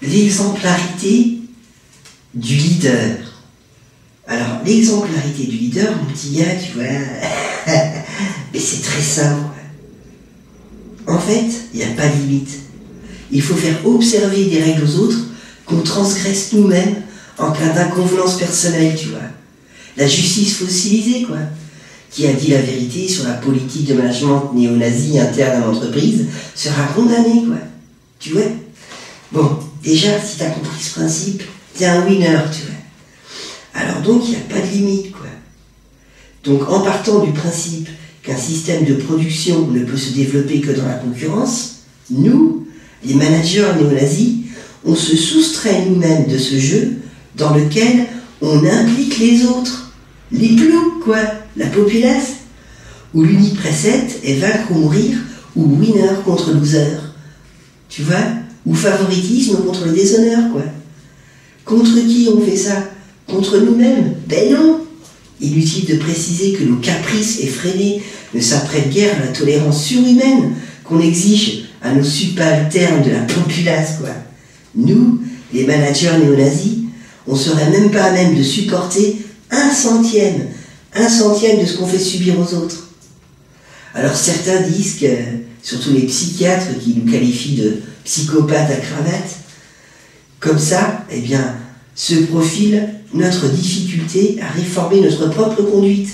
L'exemplarité du leader. Alors, l'exemplarité du leader, mon petit gars, tu vois, mais c'est très simple. En fait, il n'y a pas de limite. Il faut faire observer des règles aux autres qu'on transgresse nous-mêmes en cas d'inconvenance personnelle, tu vois. La justice fossilisée, quoi. Qui a dit la vérité sur la politique de management néo-nazi interne à l'entreprise sera condamné, quoi. Tu vois? Bon, déjà, si tu as compris ce principe, t'es un winner, tu vois. Alors donc, il n'y a pas de limite, quoi. Donc, en partant du principe qu'un système de production ne peut se développer que dans la concurrence, nous, les managers néo-nazis, on se soustrait nous-mêmes de ce jeu dans lequel on implique les autres, les ploucs, quoi, la populace, où l'unique précepte est vaincre ou mourir, ou winner contre loser. Tu vois? Ou favoritisme contre le déshonneur, quoi. Contre qui on fait ça? Contre nous-mêmes? Ben non! Inutile de préciser que nos caprices effrénés ne s'apprêtent guère à la tolérance surhumaine qu'on exige à nos subalternes de la populace, quoi. Nous, les managers néo-nazis, on serait même pas à même de supporter un centième de ce qu'on fait subir aux autres. Alors certains disent que, surtout les psychiatres qui nous qualifient de psychopathes à cravate, comme ça, eh bien, se profile notre difficulté à réformer notre propre conduite.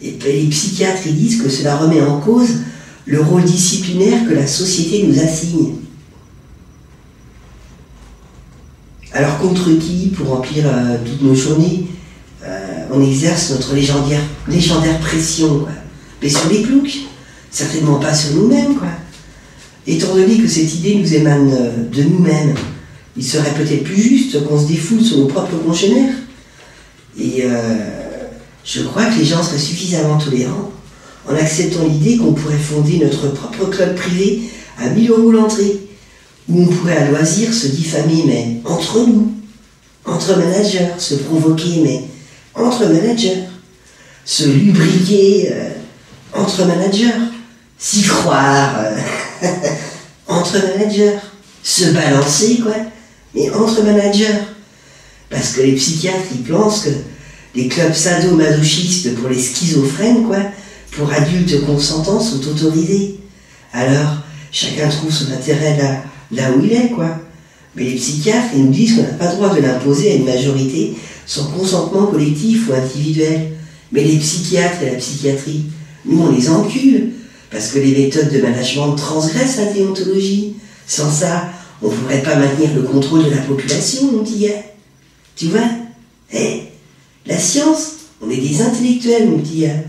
Et les psychiatres, ils disent que cela remet en cause le rôle disciplinaire que la société nous assigne. Alors contre qui, pour remplir toutes nos journées, on exerce notre légendaire pression, quoi. Mais sur les ploucs, certainement pas sur nous-mêmes, quoi. Étant donné que cette idée nous émane de nous-mêmes, il serait peut-être plus juste qu'on se défoule sur nos propres congénères. Et je crois que les gens seraient suffisamment tolérants en acceptant l'idée qu'on pourrait fonder notre propre club privé à 1 000 € l'entrée, où on pourrait à loisir se diffamer, mais entre nous, entre managers, se provoquer, mais entre managers, se lubriquer entre managers, s'y croire entre managers, se balancer, quoi, mais entre managers. Parce que les psychiatres, ils pensent que les clubs sadomasochistes pour les schizophrènes, quoi, pour adultes consentants, sont autorisés. Alors, chacun trouve son intérêt là où il est, quoi. Mais les psychiatres, ils nous disent qu'on n'a pas le droit de l'imposer à une majorité sans consentement collectif ou individuel. Mais les psychiatres et la psychiatrie, nous, on les encule, parce que les méthodes de management transgressent la déontologie. Sans ça, on ne pourrait pas maintenir le contrôle de la population, mon petit gars. Tu vois? La science, on est des intellectuels, mon petit gars.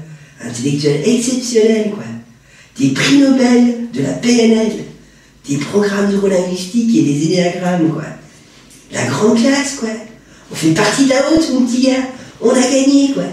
Intellectuels exceptionnels, quoi. Des prix Nobel de la PNL, des programmes neurolinguistiques et des idéagrammes, quoi. La grande classe, quoi. On fait partie de la haute, mon petit gars. On a gagné, quoi.